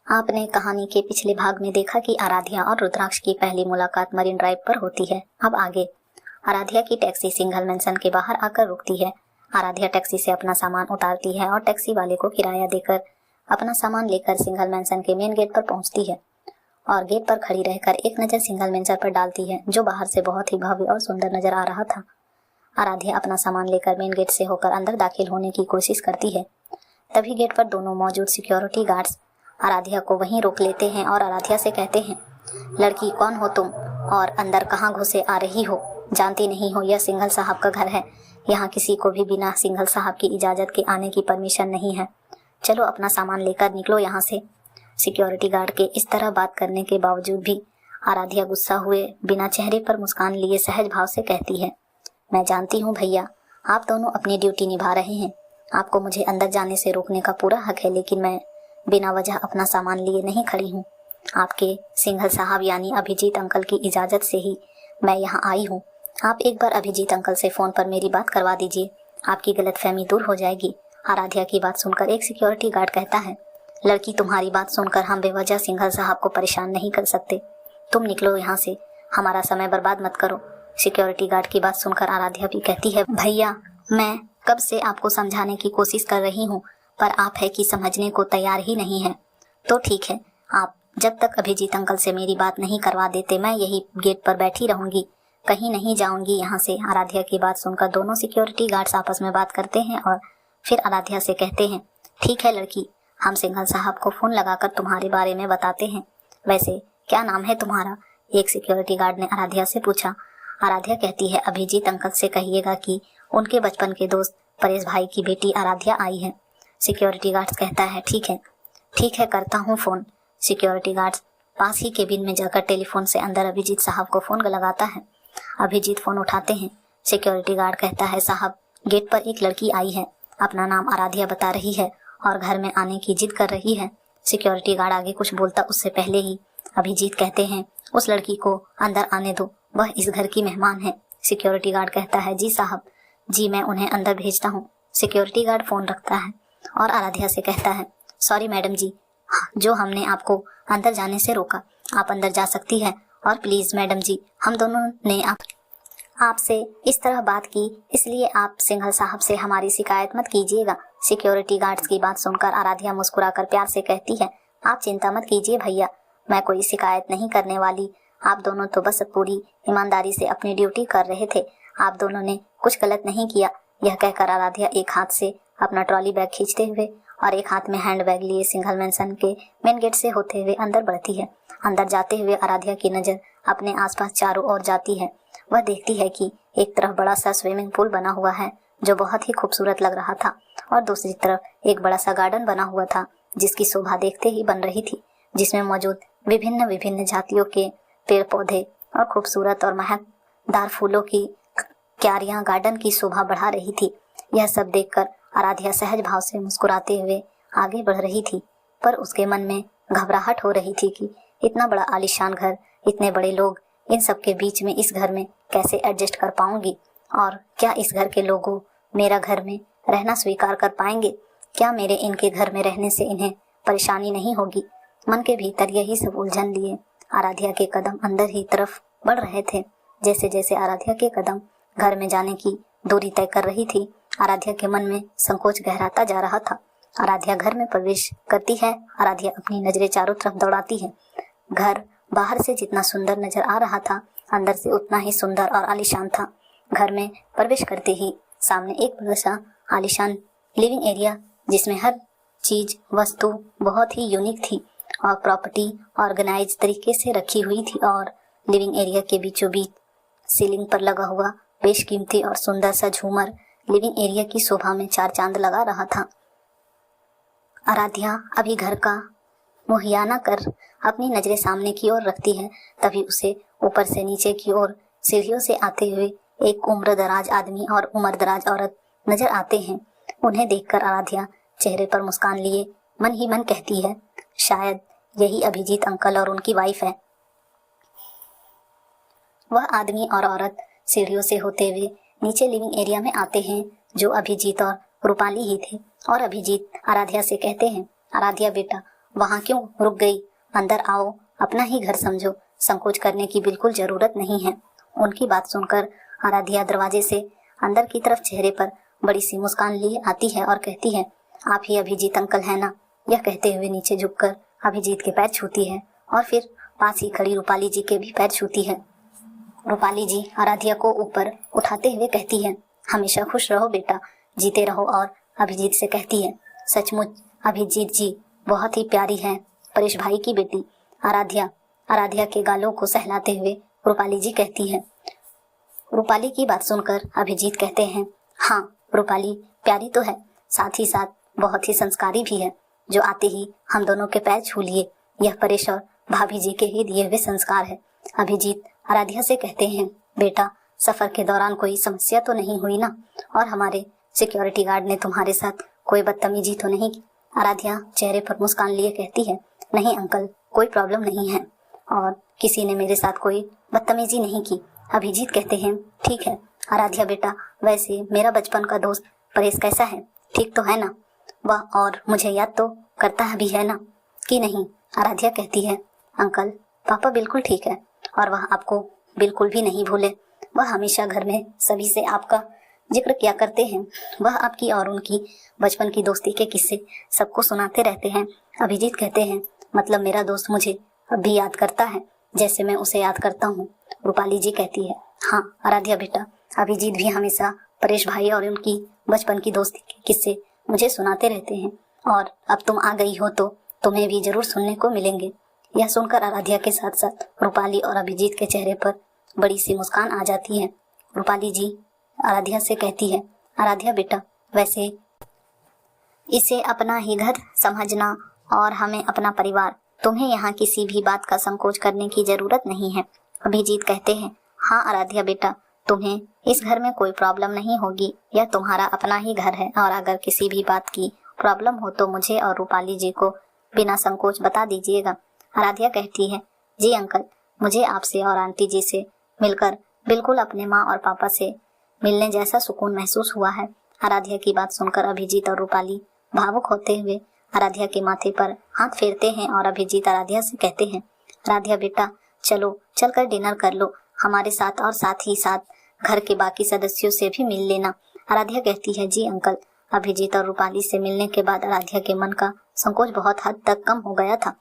आपने कहानी के पिछले भाग में देखा कि आराध्या और रुद्राक्ष की पहली मुलाकात मरीन ड्राइव पर होती है। अब आगे आराध्या की टैक्सी सिंघल मेंशन के बाहर आकर रुकती है। आराध्या टैक्सी से अपना सामान उतारती है और टैक्सी वाले को किराया देकर अपना सामान लेकर सिंघल मेंशन के मेन गेट पर पहुंचती है और गेट पर खड़ी रहकर एक नज़र सिंघल मेंशन पर डालती है, जो बाहर से बहुत ही भव्य और सुंदर नजर आ रहा था। आराध्या अपना सामान लेकर मेन गेट से होकर अंदर दाखिल होने की कोशिश करती है। तभी गेट पर दोनों मौजूद सिक्योरिटी गार्ड्स आराध्या को वहीं रोक लेते हैं और आराध्या से कहते हैं, लड़की कौन हो तुम और अंदर कहाँ घुसे आ रही हो? जानती नहीं हो यह सिंघल साहब का घर है। यहाँ किसी को भी बिना सिंघल साहब की इजाज़त के आने की परमिशन नहीं है। चलो अपना सामान लेकर निकलो यहाँ से। सिक्योरिटी गार्ड के इस तरह बात करने के बावजूद भी आराध्या गुस्सा हुए बिना चेहरे पर मुस्कान लिए सहज भाव से कहती है, मैं जानती हूँ भैया, आप दोनों अपनी ड्यूटी निभा रहे हैं। आपको मुझे अंदर जाने से रोकने का पूरा हक है, लेकिन मैं बिना वजह अपना सामान लिए नहीं खड़ी हूँ। आपके सिंघल साहब यानी अभिजीत अंकल की इजाज़त से ही मैं यहाँ आई हूँ। आप एक बार अभिजीत अंकल से फ़ोन पर मेरी बात करवा दीजिए, आपकी गलतफहमी दूर हो जाएगी। आराध्या की बात सुनकर एक सिक्योरिटी गार्ड कहता है, लड़की तुम्हारी बात सुनकर हम बेवजह सिंघल साहब को परेशान नहीं कर सकते। तुम निकलो यहाँ से, हमारा समय बर्बाद मत करो। सिक्योरिटी गार्ड की बात सुनकर आराध्या भी कहती है, भैया मैं कब से आपको समझाने की कोशिश कर रही हूँ, पर आप है कि समझने को तैयार ही नहीं है। तो ठीक है, आप जब तक अभिजीत अंकल से मेरी बात नहीं करवा देते मैं यही गेट पर बैठी रहूंगी, कहीं नहीं जाऊंगी यहाँ से। आराध्या की बात सुनकर दोनों सिक्योरिटी गार्ड्स आपस में बात करते हैं और फिर आराध्या से कहते हैं, ठीक है लड़की, हम सिंघल साहब को फ़ोन लगाकर तुम्हारे बारे में बताते हैं। वैसे क्या नाम है तुम्हारा? एक सिक्योरिटी गार्ड ने आराध्या से पूछा। आराध्या कहती है, अभिजीत अंकल से कहिएगा कि उनके बचपन के दोस्त परेश भाई की बेटी आराध्या आई है। सिक्योरिटी गार्ड्स कहता है, ठीक है करता हूँ फ़ोन। सिक्योरिटी गार्ड्स पास ही केबिन में जाकर टेलीफोन से अंदर अभिजीत साहब को फ़ोन लगाता है। अभिजीत फ़ोन उठाते हैं। सिक्योरिटी गार्ड कहता है, साहब गेट पर एक लड़की आई है, अपना नाम आराध्या बता रही है और घर में आने की जिद कर रही है। सिक्योरिटी गार्ड आगे कुछ बोलता उससे पहले ही अभिजीत कहते हैं, उस लड़की को अंदर आने दो, वह इस घर की मेहमान है। सिक्योरिटी गार्ड कहता है, जी साहब, जी मैं उन्हें अंदर भेजता हूँ। सिक्योरिटी गार्ड फ़ोन रखता है और आराध्या से कहता है, सॉरी मैडम जी, जो हमने आपको अंदर जाने से रोका, आप अंदर जा सकती है। और प्लीज़ मैडम जी, हम दोनों ने आपसे इस तरह बात की, इसलिए आप सिंघल साहब से हमारी शिकायत मत कीजिएगा। सिक्योरिटी गार्ड्स की बात सुनकर आराध्या मुस्कुराकर प्यार से कहती है, आप चिंता मत कीजिए भैया, मैं कोई शिकायत नहीं करने वाली। आप दोनों तो बस पूरी ईमानदारी से अपनी ड्यूटी कर रहे थे, आप दोनों ने कुछ गलत नहीं किया। यह कहकर आराध्या एक हाथ से अपना ट्रॉली बैग खींचते हुए और एक हाथ में हैंड बैग लिए सिंघल मेंशन के मेन गेट से होते हुए अंदर बढ़ती है। अंदर जाते हुए आराध्या की नज़र अपने आसपास चारों ओर जाती है। वह देखती है कि एक तरफ बड़ा सा स्विमिंग पूल बना हुआ है जो बहुत ही खूबसूरत लग रहा था और दूसरी तरफ एक बड़ा सा गार्डन बना हुआ था जिसकी शोभा देखते ही बन रही थी, जिसमें मौजूद विभिन्न विभिन्न जातियों के पेड़ पौधे और खूबसूरत और महकदार फूलों की क्यारियां गार्डन की शोभा बढ़ा रही थी। यह सब देखकर आराध्या सहज भाव से मुस्कुराते हुए आगे बढ़ रही थी, पर उसके मन में घबराहट हो रही थी कि इतना बड़ा आलीशान घर, इतने बड़े लोग, इन सब के बीच में इस घर में कैसे एडजस्ट कर पाऊंगी और क्या इस घर के लोगों मेरा घर में रहना स्वीकार कर पाएंगे? क्या मेरे इनके घर में रहने से इन्हें परेशानी नहीं होगी? मन के भीतर यही सब उलझन लिए आराध्या के कदम अंदर ही तरफ बढ़ रहे थे। जैसे जैसे आराध्या के कदम घर में जाने की दूरी तय कर रही थी, आराध्या के मन में संकोच गहराता जा रहा था। आराध्या घर में प्रवेश करती है। आराध्या अपनी नजरें चारों तरफ दौड़ाती है। घर बाहर से जितना सुंदर नजर आ रहा था, अंदर से उतना ही सुंदर और आलीशान था। घर में प्रवेश करते ही सामने एक बड़ा सा आलीशान लिविंग एरिया, जिसमें हर चीज वस्तु बहुत ही यूनिक थी और प्रॉपर्टी ऑर्गेनाइज तरीके से रखी हुई थी। और लिविंग एरिया के बीचों बीच सीलिंग पर लगा हुआ बेशकीमती और सुंदर सा झूमर लिविंग एरिया की शोभा में चार चांद लगा रहा था। आराध्या अभी घर का मुहैया कर अपनी नजरें सामने की ओर रखती है, तभी उसे ऊपर से नीचे की ओर सीढ़ियों से आते हुए एक उम्रदराज आदमी और उम्रदराज औरत नजर आते हैं। उन्हें देखकर आराध्या चेहरे पर मुस्कान लिए मन ही मन कहती है, शायद यही अभिजीत अंकल और उनकी वाइफ है। वह आदमी और औरत सीढ़ियों से होते हुए नीचे लिविंग एरिया में आते हैं, जो अभिजीत और रूपाली ही थे। और अभिजीत आराध्या से कहते हैं, आराध्या बेटा, वहाँ क्यों रुक गई? अंदर आओ, अपना ही घर समझो, संकोच करने की बिल्कुल जरूरत नहीं है। उनकी बात सुनकर आराध्या दरवाजे से अंदर की तरफ चेहरे पर बड़ी सी मुस्कान लिए आती है और कहती है, आप ही अभिजीत अंकल है ना? यह कहते हुए नीचे झुककर अभिजीत के पैर छूती है और फिर पास ही खड़ी रूपाली जी के भी पैर छूती है। रूपाली जी आराध्या को ऊपर उठाते हुए कहती है, हमेशा खुश रहो बेटा, जीते रहो। और अभिजीत से कहती है, सचमुच अभिजीत जी बहुत ही प्यारी है परेश भाई की बेटी। आराध्या के गालों को सहलाते हुए रूपाली जी कहती है। रूपाली की बात सुनकर अभिजीत कहते हैं, हाँ रूपाली प्यारी तो है, साथ ही साथ बहुत ही संस्कारी भी है, जो आते ही हम दोनों के पैर छू लिए। यह परेश और भाभी जी के ही दिए हुए संस्कार है। अभिजीत आराध्या से कहते हैं, बेटा सफर के दौरान कोई समस्या तो नहीं हुई ना? और हमारे सिक्योरिटी गार्ड ने तुम्हारे साथ कोई बदतमीजी तो नहीं की? आराध्या चेहरे पर मुस्कान लिए कहती है, नहीं अंकल, कोई प्रॉब्लम नहीं है और किसी ने मेरे साथ कोई बदतमीजी नहीं की। अभिजीत कहते हैं, ठीक है आराध्या बेटा, वैसे मेरा बचपन का दोस्त परेश कैसा है, ठीक तो है ना? वह और मुझे याद तो करता भी है ना कि नहीं? आराध्या कहती है, अंकल पापा बिल्कुल ठीक है और वह आपको बिल्कुल भी नहीं भूले। वह हमेशा घर में सभी से आपका जिक्र किया करते हैं। वह आपकी और उनकी बचपन की दोस्ती के किस्से सबको सुनाते रहते हैं। अभिजीत कहते हैं, मतलब मेरा दोस्त मुझे अब भी याद करता है जैसे मैं उसे याद करता हूँ? रूपाली जी कहती है, हाँ आराध्या बेटा, अभिजीत भी हमेशा परेश भाई और उनकी बचपन की दोस्ती के किस्से मुझे सुनाते रहते हैं और अब तुम आ गई हो तो तुम्हें भी जरूर सुनने को मिलेंगे। यह सुनकर आराध्या के साथ साथ रूपाली और अभिजीत के चेहरे पर बड़ी सी मुस्कान आ जाती है। रूपाली जी आराध्या से कहती है, आराध्या बेटा, वैसे इसे अपना ही घर समझना और हमें अपना परिवार, तुम्हें यहाँ किसी भी बात का संकोच करने की जरूरत नहीं है। अभिजीत कहते हैं, हाँ आराध्या बेटा, तुम्हें इस घर में कोई प्रॉब्लम नहीं होगी, यह तुम्हारा अपना ही घर है और अगर किसी भी बात की प्रॉब्लम हो तो मुझे और रूपाली जी को बिना संकोच बता दीजिएगा। आराध्या कहती है, जी अंकल, मुझे आपसे और आंटी जी से मिलकर बिल्कुल अपने माँ और पापा से मिलने जैसा सुकून महसूस हुआ है। आराध्या की बात सुनकर अभिजीत और रूपाली भावुक होते हुए आराध्या के माथे पर हाथ फेरते हैं और अभिजीत आराध्या से कहते हैं, आराध्या बेटा चलो चलकर डिनर कर लो हमारे साथ और साथ ही साथ घर के बाकी सदस्यों से भी मिल लेना। आराध्या कहती है, जी अंकल। अभिजीत और रूपाली से मिलने के बाद आराध्या के मन का संकोच बहुत हद तक कम हो गया था।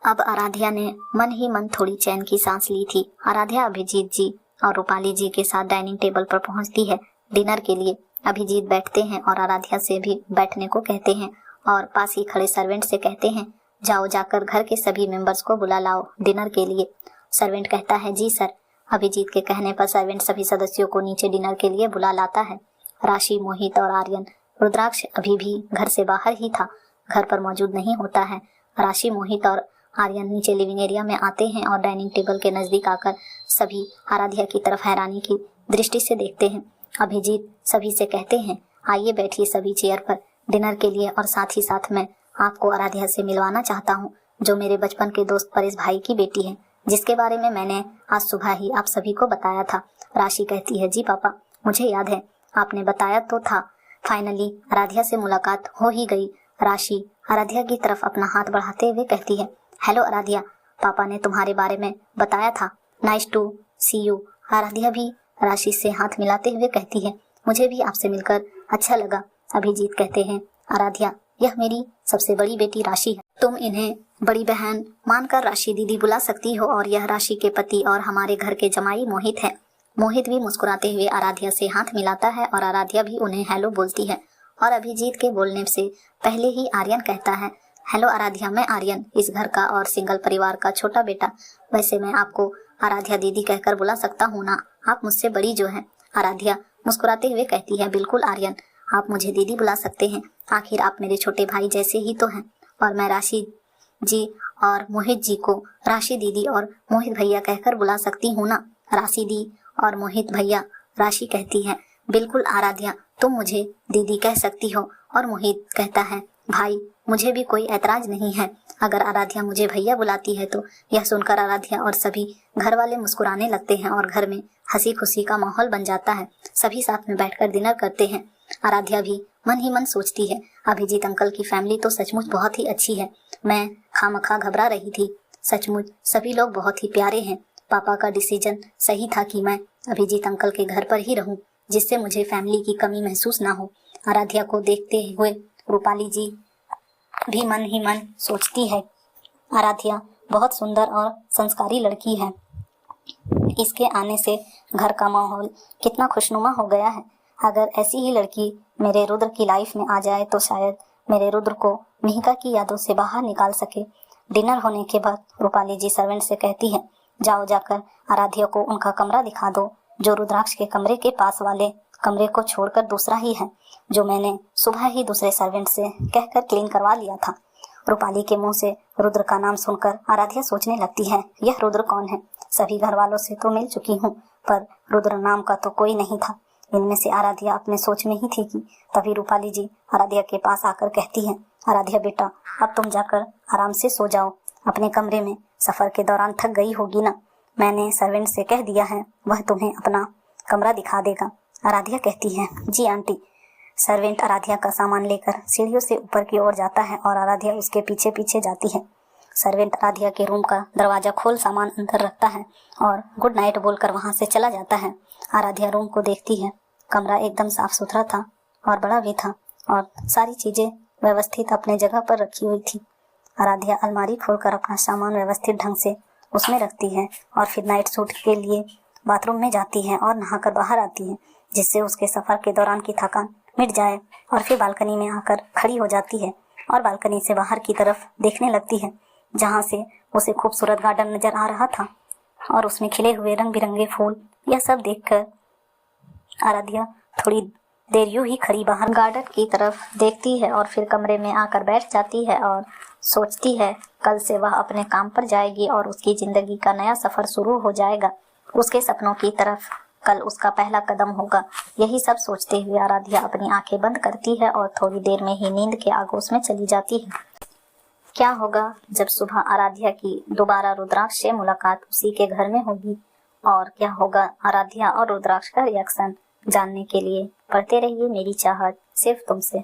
अब आराध्या ने मन ही मन थोड़ी चैन की सांस ली थी। आराध्या अभिजीत जी और रूपाली जी के साथ डाइनिंग टेबल पर पहुंचती है डिनर के लिए। अभिजीत बैठते हैं और आराध्या से भी बैठने को कहते हैं और पास ही खड़े सर्वेंट से कहते हैं, जाओ जाकर घर के सभी मेंबर्स को बुला लाओ डिनर के लिए। सर्वेंट कहता है, जी सर। अभिजीत के कहने पर सर्वेंट सभी सदस्यों को नीचे डिनर के लिए बुला लाता है। राशि, मोहित और आर्यन, रुद्राक्ष अभी भी घर से बाहर ही था, घर पर मौजूद नहीं होता है। राशि, मोहित और आर्यन नीचे लिविंग एरिया में आते हैं और डाइनिंग टेबल के नजदीक आकर सभी आराध्या की तरफ हैरानी की दृष्टि से देखते हैं। अभिजीत सभी से कहते हैं, आइए बैठिए सभी चेयर पर डिनर के लिए और साथ ही साथ मैं आपको आराध्या से मिलवाना चाहता हूँ, जो मेरे बचपन के दोस्त परेश भाई की बेटी है, जिसके बारे में मैंने आज सुबह ही आप सभी को बताया था। राशि कहती है, जी पापा, मुझे याद है, आपने बताया तो था। फाइनली आराध्या से मुलाकात हो ही गई। राशि आराध्या की तरफ अपना हाथ बढ़ाते हुए कहती है, हेलो आराध्या, पापा ने तुम्हारे बारे में बताया था, nice to see you. Aaradhya भी राशि से हाथ मिलाते हुए कहती है, मुझे भी आपसे मिलकर अच्छा लगा। अभिजीत कहते हैं, आराध्या, यह मेरी सबसे बड़ी बेटी राशि है, तुम इन्हें बड़ी बहन मानकर राशि दीदी बुला सकती हो और यह राशि के पति और हमारे घर के जमाई मोहित है। मोहित भी मुस्कुराते हुए आराध्या से हाथ मिलाता है और आराध्या भी उन्हें हेलो बोलती है और अभिजीत के बोलने से पहले ही आर्यन कहता है, हेलो आराध्या, मैं आर्यन, इस घर का और सिंगल परिवार का छोटा बेटा। वैसे मैं आपको आराध्या दीदी कहकर बुला सकता हूँ ना, आप मुझसे बड़ी जो है। आराध्या मुस्कुराते हुए कहती है, बिल्कुल आर्यन, आप मुझे दीदी बुला सकते हैं, आखिर आप मेरे छोटे भाई जैसे ही तो हैं। और मैं राशि जी और मोहित जी को राशि दीदी और मोहित भैया कहकर बुला सकती हूँ ना। राशि दी और मोहित भैया। राशि कहती है, बिल्कुल आराध्या, तुम मुझे दीदी कह सकती हो। और मोहित कहता है, भाई मुझे भी कोई ऐतराज नहीं है, अगर आराध्या मुझे भैया बुलाती है तो। यह सुनकर आराध्या और सभी घर वाले मुस्कुराने लगते हैं और घर में हंसी खुशी का माहौल बन जाता है। सभी साथ में बैठकर डिनर करते हैं। आराध्या भी मन ही मन सोचती है, अभिजीत अंकल की फैमिली तो सचमुच बहुत ही अच्छी है। मैं खामखा घबरा रही थी। सचमुच सभी लोग बहुत ही प्यारे हैं। पापा का डिसीजन सही था कि मैं अभिजीत अंकल के घर पर ही रहूं, जिससे मुझे फैमिली की कमी महसूस ना हो। आराध्या को देखते हुए रूपाली जी भी मन ही मन सोचती है, आराध्या बहुत सुंदर और संस्कारी लड़की है। इसके आने से घर का माहौल कितना खुशनुमा हो गया है। अगर ऐसी ही लड़की मेरे रुद्र की लाइफ में आ जाए तो शायद मेरे रुद्र को मिहिका की यादों से बाहर निकाल सके। डिनर होने के बाद रूपाली जी सर्वेंट से कहती है, जाओ जाकर आराध्या को उनका कमरा दिखा दो, जो रुद्राक्ष के कमरे के पास वाले कमरे को छोड़कर दूसरा ही है, जो मैंने सुबह ही दूसरे सर्वेंट से कहकर क्लीन करवा लिया था। रूपाली के मुंह से रुद्र का नाम सुनकर आराध्या सोचने लगती है, यह रुद्र कौन है? सभी घर वालों से तो मिल चुकी हूँ, पर रुद्र नाम का तो कोई नहीं था। इनमें से आराध्या अपने सोच में ही थी कि तभी रूपाली जी आराध्या के पास आकर कहती है, आराध्या बेटा, अब तुम जाकर आराम से सो जाओ अपने कमरे में। सफर के दौरान थक गई होगी ना, मैंने सर्वेंट से कह दिया है, वह तुम्हें अपना कमरा दिखा देगा। आराध्या कहती है, जी आंटी। सर्वेंट आराध्या का सामान लेकर सीढ़ियों से ऊपर की ओर जाता है और आराध्या उसके पीछे पीछे जाती है। सर्वेंट आराध्या के रूम का दरवाजा खोल सामान अंदर रखता है और गुड नाइट बोलकर वहां से चला जाता है। आराध्या रूम को देखती है। कमरा एकदम साफ सुथरा था और बड़ा भी था और सारी चीजें व्यवस्थित अपने जगह पर रखी हुई थी। आराध्या अलमारी खोलकर अपना सामान व्यवस्थित ढंग से उसमें रखती है और फिर नाइट सूट के लिए बाथरूम में जाती है और नहाकर बाहर आती है, जिससे उसके सफर के दौरान की थकान मिट जाए। और फिर बालकनी में आकर खड़ी हो जाती है और बालकनी से बाहर की तरफ देखने लगती है, जहाँ से उसे खूबसूरत गार्डन नजर आ रहा था और उसमें खिले हुए रंग बिरंगे फूल। यह सब देखकर आराध्या थोड़ी देर यूं ही खड़ी बाहर गार्डन की तरफ देखती है और फिर कमरे में आकर बैठ जाती है और सोचती है, कल से वह अपने काम पर जाएगी और उसकी जिंदगी का नया सफर शुरू हो जाएगा। उसके सपनों की तरफ कल उसका पहला कदम होगा। यही सब सोचते हुए आराध्या अपनी आंखें बंद करती है और थोड़ी देर में ही नींद के आगोश में चली जाती है। क्या होगा जब सुबह आराध्या की दोबारा रुद्राक्ष से मुलाकात उसी के घर में होगी, और क्या होगा आराध्या और रुद्राक्ष का रिएक्शन जानने के लिए पढ़ते रहिए मेरी चाहत सिर्फ तुमसे।